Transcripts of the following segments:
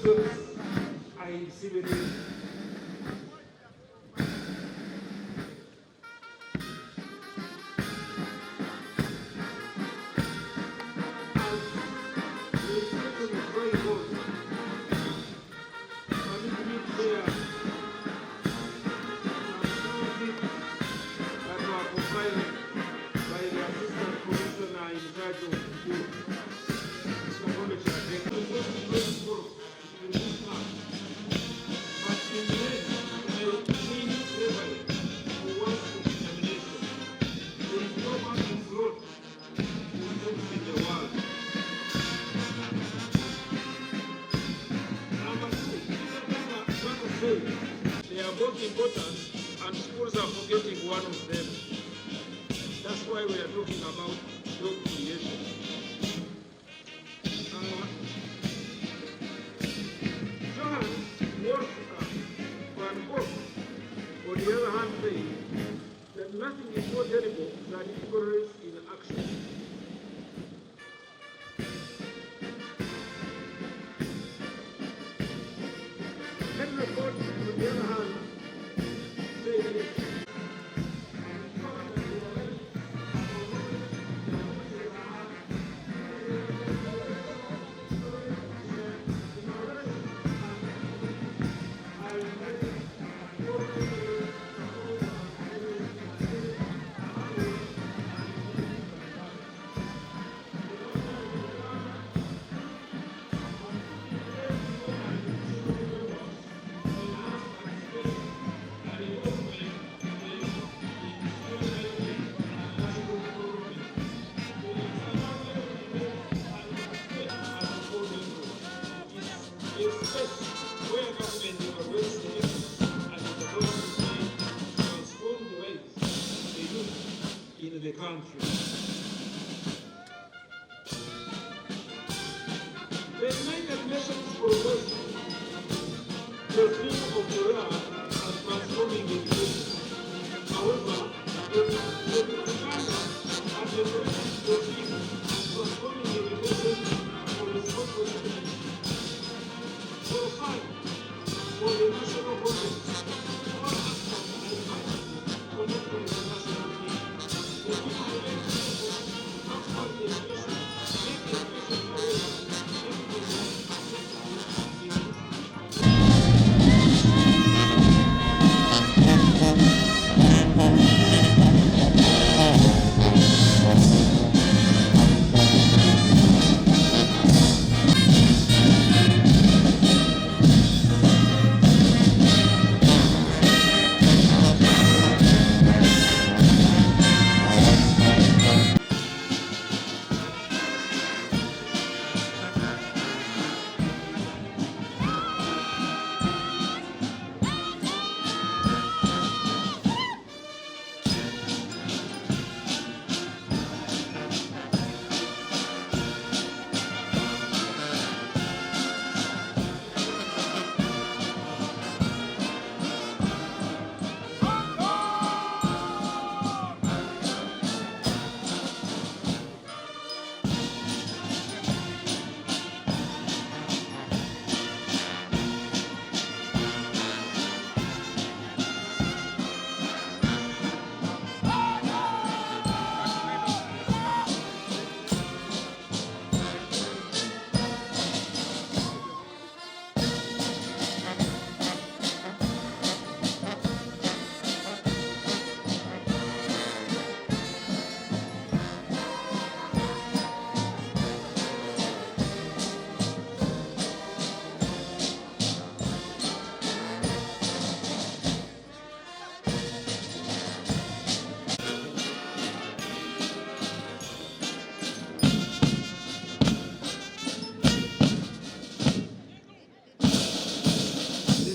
reasons I exhibited they are both important, and schools are forgetting one of them. That's why we are talking about job creation. Johann Wolfgang van Gogh, on the other hand, said that nothing is more terrible than ignorance in action. Henry Ford, on the other hand, said this. In the country. The United Nations proposed the theme of Korea as transforming education. However, the Uganda and the British theme transforming education for responsibility. So fine for the national budget. All aspects and actions connected with the national team.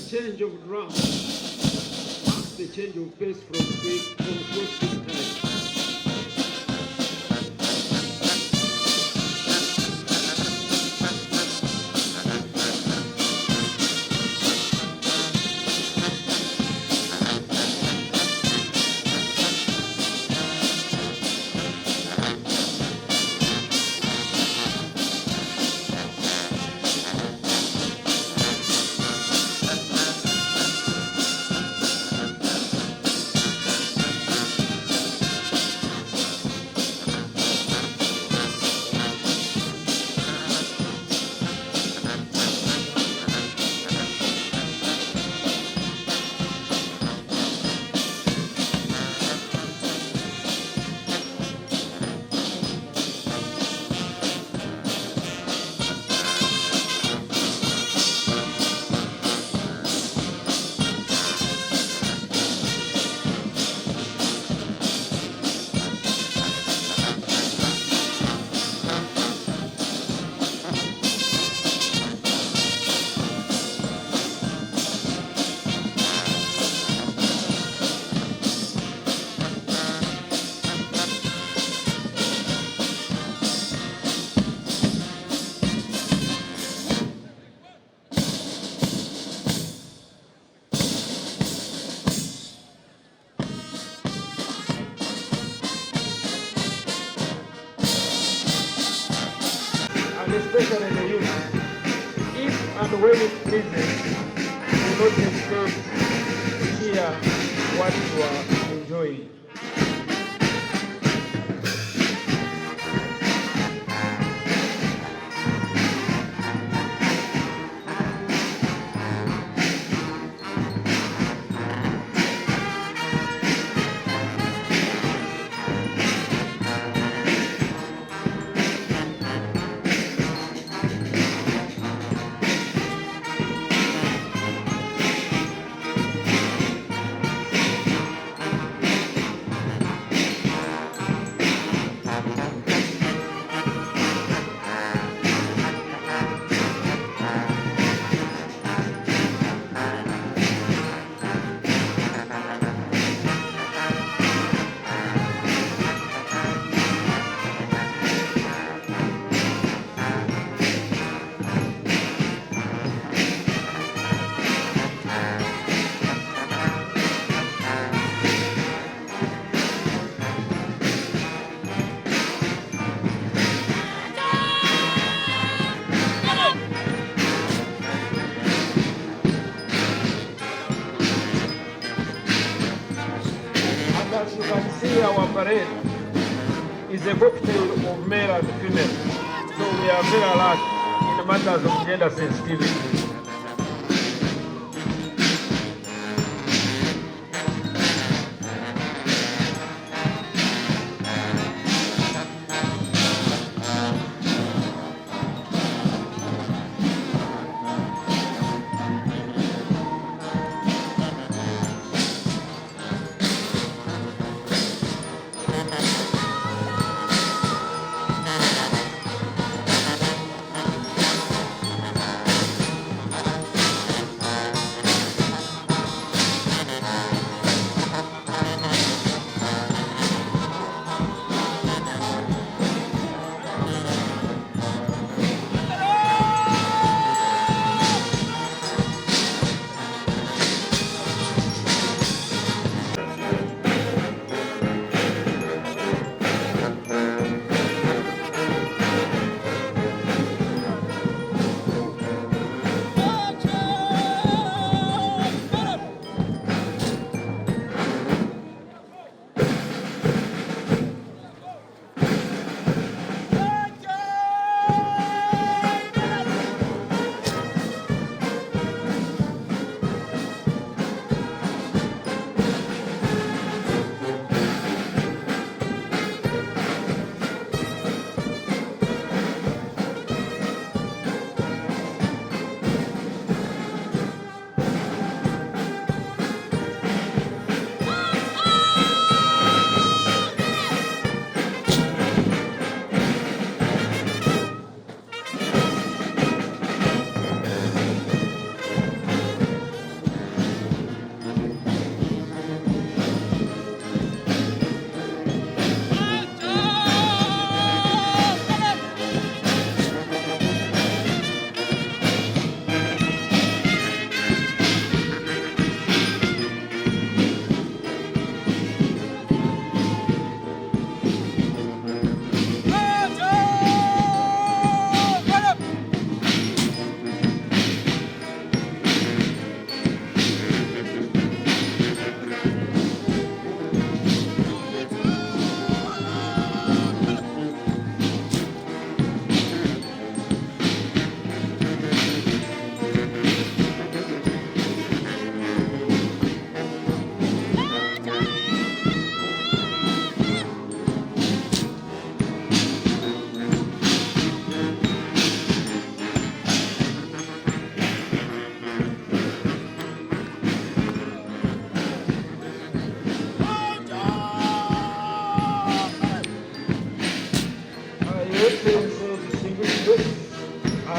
Change of drum marks the change of pace from slow to time. and especially the youth, if and when it pleases, do not hesitate to share what you are enjoying. As you can see, our parade is a cocktail of male and female. So we are very alert in matters of gender sensitivity.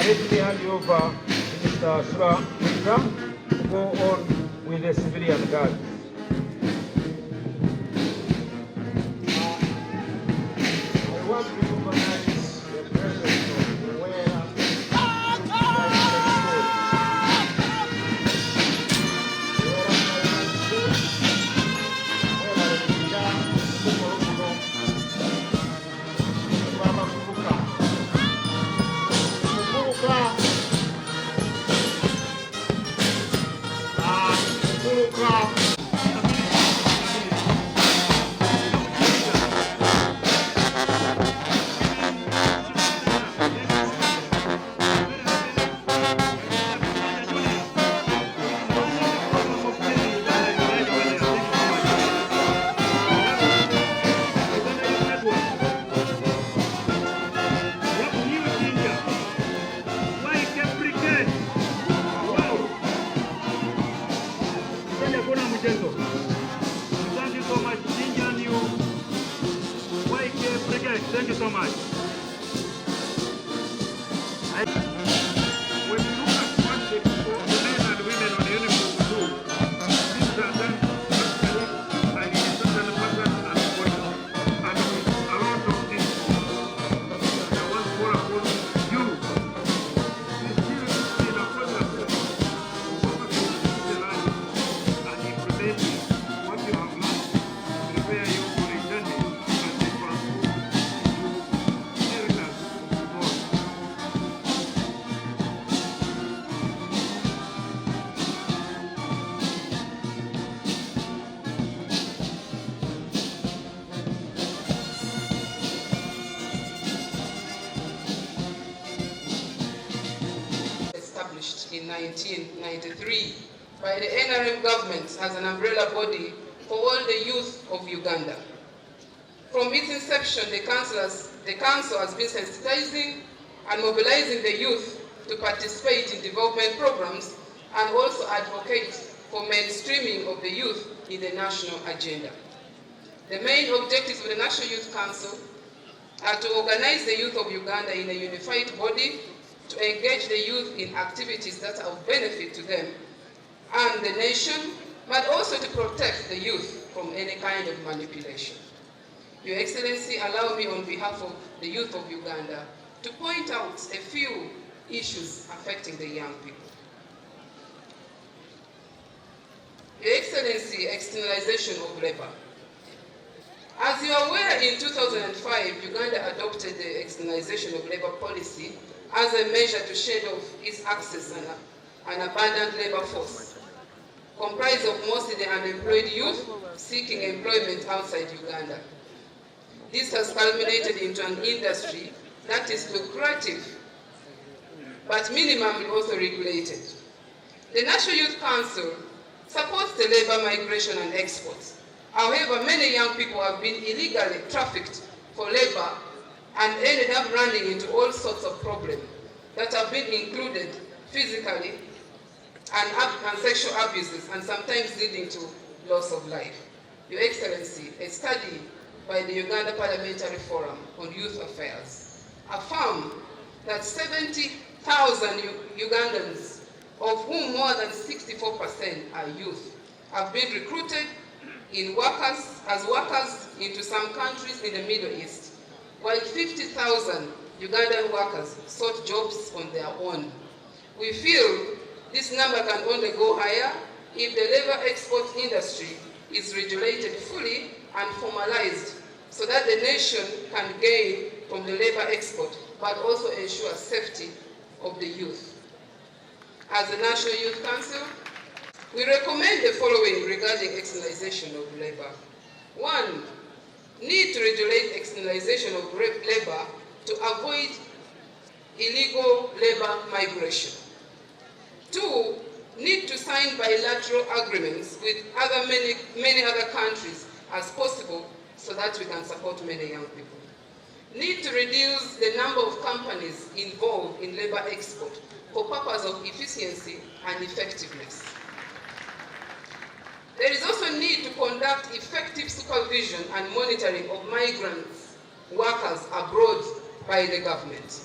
Let me hand you over to Mr. Shura to go on with the civilian guard. I want to recognize the presence of where established in 1993 by the NRM government as an umbrella body for all the youth of Uganda. From its inception, the council has been sensitizing and mobilizing the youth to participate in development programs and also advocate for mainstreaming of the youth in the national agenda. The main objectives of the National Youth Council are to organize the youth of Uganda in a unified body, to engage the youth in activities that are of benefit to them and the nation, but also to protect the youth from any kind of manipulation. Your Excellency, allow me on behalf of the youth of Uganda to point out a few issues affecting the young people. Your Excellency, externalization of labor. As you are aware, in 2005, Uganda adopted the externalization of labor policy as a measure to shed off its access and abundant labor force, comprised of mostly the unemployed youth seeking employment outside Uganda. This has culminated into an industry that is lucrative, but minimally also regulated. The National Youth Council supports the labor migration and exports. However, many young people have been illegally trafficked for labor and ended up running into all sorts of problems that have been included physically and sexual abuses, and sometimes leading to loss of life. Your Excellency, a study by the Uganda Parliamentary Forum on Youth Affairs affirmed that 70,000 Ugandans, of whom more than 64% are youth, have been recruited as workers into some countries in the Middle East, while 50,000 Ugandan workers sought jobs on their own. We feel this number can only go higher if the labor export industry is regulated fully and formalized so that the nation can gain from the labor export, but also ensure safety of the youth. As the National Youth Council, we recommend the following regarding externalization of labor. 1, need to regulate externalization of labor to avoid illegal labor migration. 2, need to sign bilateral agreements with many other countries as possible so that we can support many young people. Need to reduce the number of companies involved in labor export for purpose of efficiency and effectiveness. There is also need to conduct effective supervision and monitoring of migrants workers abroad by the government.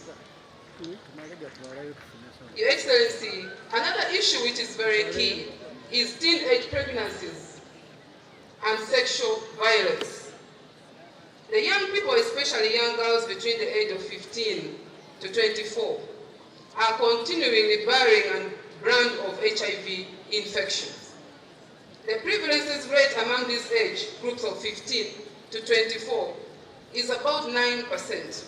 Your Excellency, another issue which is very key is teenage pregnancies and sexual violence. The young people, especially young girls between the age of 15 to 24, are continually bearing a brand of HIV infections. The prevalence rate among these age groups of 15 to 24 is about 9%.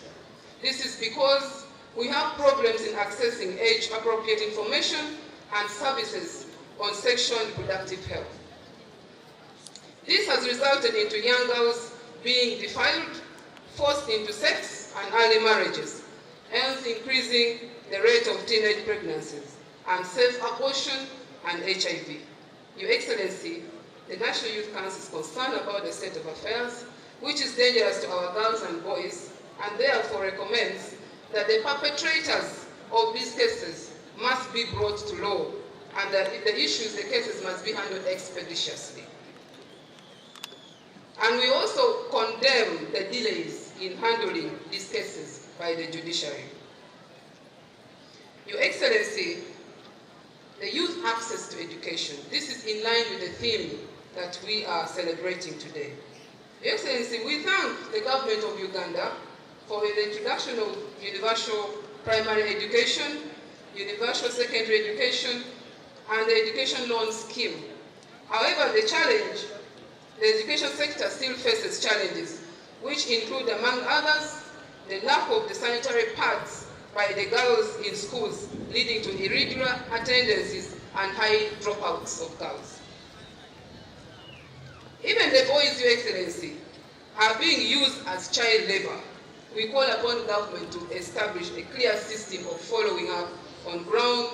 This is because we have problems in accessing age-appropriate information and services on sexual and reproductive health. This has resulted into young girls being defiled, forced into sex and early marriages, hence increasing the rate of teenage pregnancies and self-abortion and HIV. Your Excellency, the National Youth Council is concerned about the state of affairs, which is dangerous to our girls and boys, and therefore recommends that the perpetrators of these cases must be brought to law, and that the cases must be handled expeditiously. And we also condemn the delays in handling these cases by the judiciary. Your Excellency, the youth access to education. This is in line with the theme that we are celebrating today. Your Excellency, we thank the government of Uganda for the introduction of universal primary education, universal secondary education, and the education loan scheme. However, the education sector still faces challenges, which include, among others, the lack of the sanitary pads by the girls in schools, leading to irregular attendances and high dropouts of girls. Even the boys, Your Excellency, are being used as child labor. We call upon government to establish a clear system of following up on ground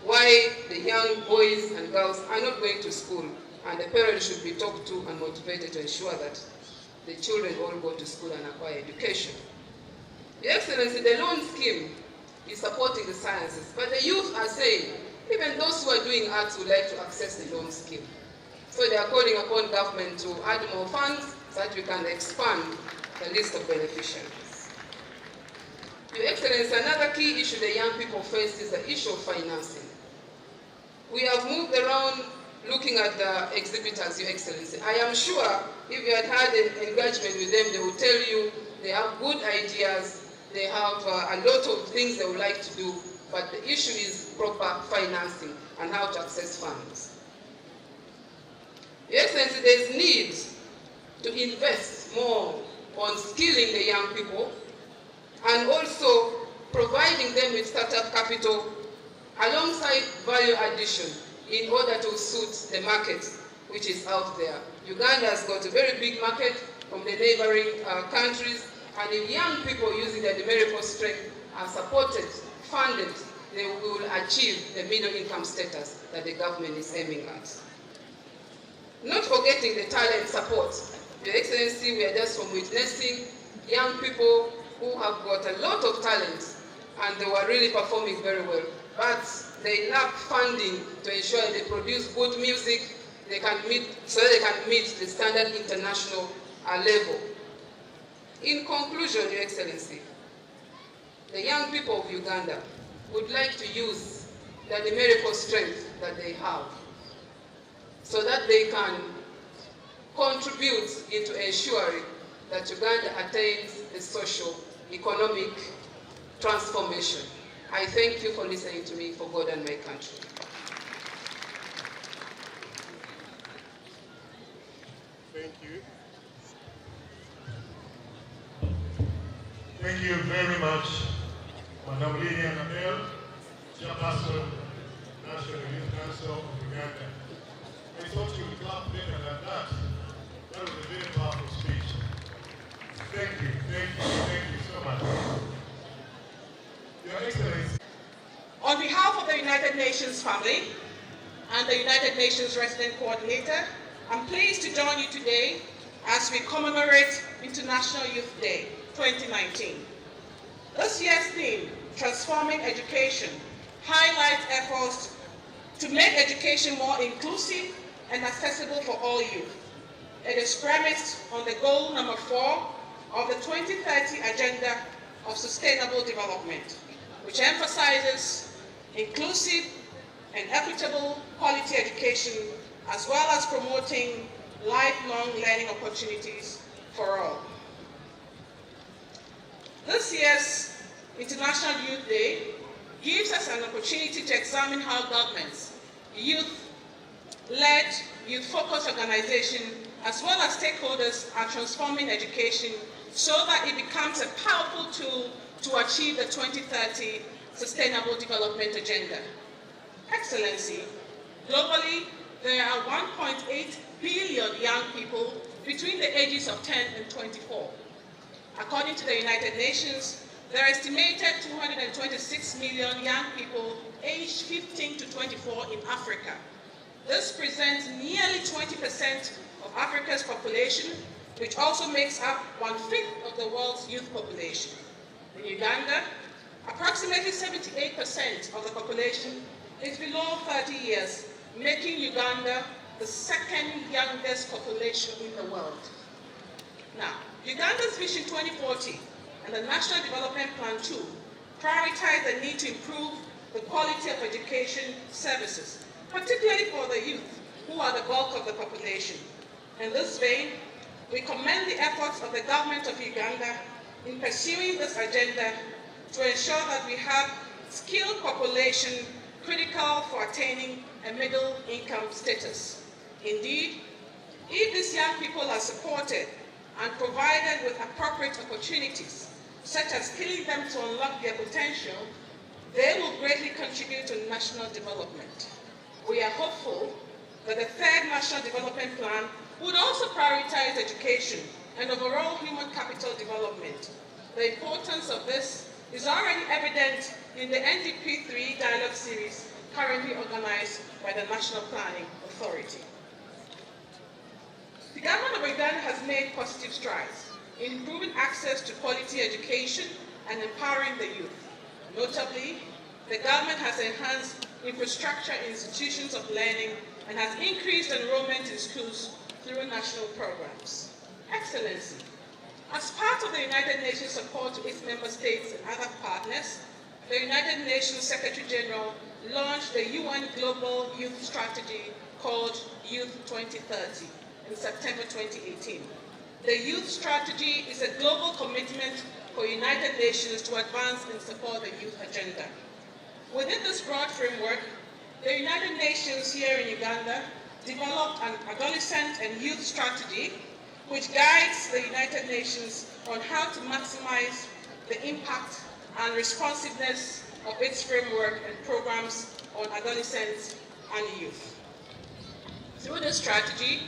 why the young boys and girls are not going to school, and the parents should be talked to and motivated to ensure that the children all go to school and acquire education. Your Excellency, the loan scheme is supporting the sciences, but the youth are saying, even those who are doing arts would like to access the loan scheme. So they are calling upon government to add more funds so that we can expand the list of beneficiaries. Your Excellency, another key issue the young people face is the issue of financing. We have moved around looking at the exhibitors, Your Excellency. I am sure if you had had an engagement with them, they will tell you they have good ideas, they have a lot of things they would like to do, but the issue is proper financing and how to access funds. Your Excellency, there is need to invest more on skilling the young people and also providing them with startup capital alongside value addition in order to suit the market which is out there. Uganda has got a very big market from the neighboring countries, and if young people using their numerical strength are supported, funded, they will achieve the middle income status that the government is aiming at. Not forgetting the talent support. Your Excellency, we are just from witnessing young people who have got a lot of talent and they were really performing very well, but they lack funding to ensure they produce good music, they can meet the standard international level. In conclusion, Your Excellency, the young people of Uganda would like to use the numerical strength that they have so that they can contribute into ensuring that Uganda attains the social, economic transformation. I thank you for listening to me, for God and my country. Thank you. Thank you very much, Madam Lydia Nabel, Chairperson, National Youth Council of Uganda. I thought you would clap better than that. That was a very powerful speech. Thank you so much. Your Excellency. On behalf of the United Nations family and the United Nations Resident Coordinator, I'm pleased to join you today as we commemorate International Youth Day 2019. This year's theme, Transforming Education, highlights efforts to make education more inclusive and accessible for all youth. It is premised on the goal number 4 of the 2030 Agenda of Sustainable Development, which emphasizes inclusive and equitable quality education, as well as promoting lifelong learning opportunities for all. This year's International Youth Day gives us an opportunity to examine how governments, youth-led, youth-focused organizations, as well as stakeholders are transforming education so that it becomes a powerful tool to achieve the 2030 Sustainable Development Agenda. Excellency, globally, there are 1.8 billion young people between the ages of 10 and 24. According to the United Nations, there are estimated 226 million young people aged 15 to 24 in Africa. This presents nearly 20% of Africa's population, which also makes up 1/5 of the world's youth population. In Uganda, approximately 78% of the population is below 30 years, making Uganda the second youngest population in the world. Now, Uganda's Vision 2040 and the National Development Plan 2 prioritize the need to improve the quality of education services, particularly for the youth, who are the bulk of the population. In this vein, we commend the efforts of the government of Uganda in pursuing this agenda to ensure that we have skilled population critical for attaining a middle income status. Indeed, if these young people are supported and provided with appropriate opportunities, such as skilling them to unlock their potential, they will greatly contribute to national development. We are hopeful that the third National Development Plan would also prioritize education and overall human capital development. The importance of this is already evident in the NDP 3 dialogue series currently organized by the National Planning Authority. The government of Uganda has made positive strides in improving access to quality education and empowering the youth. Notably, the government has enhanced infrastructure in institutions of learning and has increased enrollment in schools through national programs. Excellency, as part of the United Nations support to its member states and other partners, the United Nations Secretary General launched the UN Global Youth Strategy called Youth 2030 in September 2018. The Youth Strategy is a global commitment for United Nations to advance and support the youth agenda. Within this broad framework, the United Nations here in Uganda developed an adolescent and youth strategy which guides the United Nations on how to maximize the impact and responsiveness of its framework and programs on adolescents and youth. Through this strategy,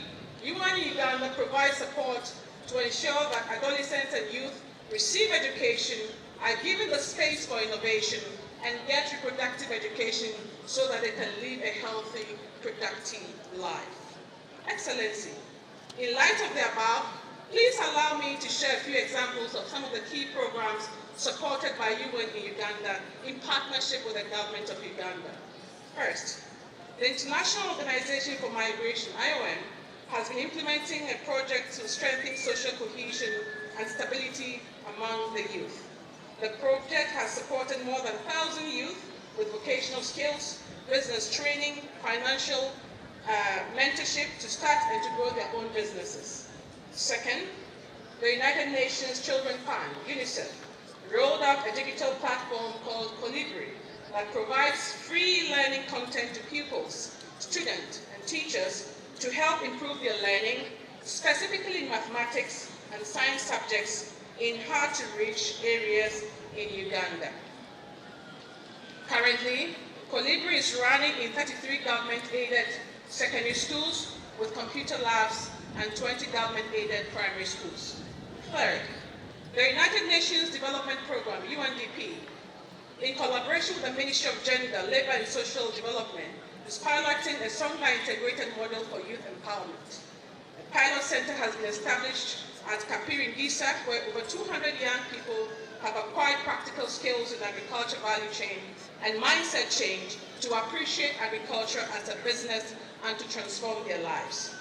UN Uganda provides support to ensure that adolescents and youth receive education, are given the space for innovation, and get reproductive education so that they can live a healthy, productive life. Excellency, in light of the above, please allow me to share a few examples of some of the key programs supported by UN in Uganda in partnership with the government of Uganda. First, the International Organization for Migration, IOM, has been implementing a project to strengthen social cohesion and stability among the youth. The project has supported more than 1,000 youth with vocational skills, business training, financial mentorship to start and to grow their own businesses. Second, the United Nations Children's Fund, UNICEF, rolled out a digital platform called Colibri that provides free learning content to pupils, students, and teachers to help improve their learning, specifically in mathematics and science subjects in hard-to-reach areas in Uganda. Currently, Colibri is running in 33 government-aided secondary schools with computer labs and 20 government-aided primary schools. Third, the United Nations Development Programme, UNDP, in collaboration with the Ministry of Gender, Labour and Social Development, is piloting a stronger integrated model for youth empowerment. A pilot center has been established at Kapiri in Gisa, where over 200 young people have acquired practical skills in agriculture value chain and mindset change to appreciate agriculture as a business and to transform their lives.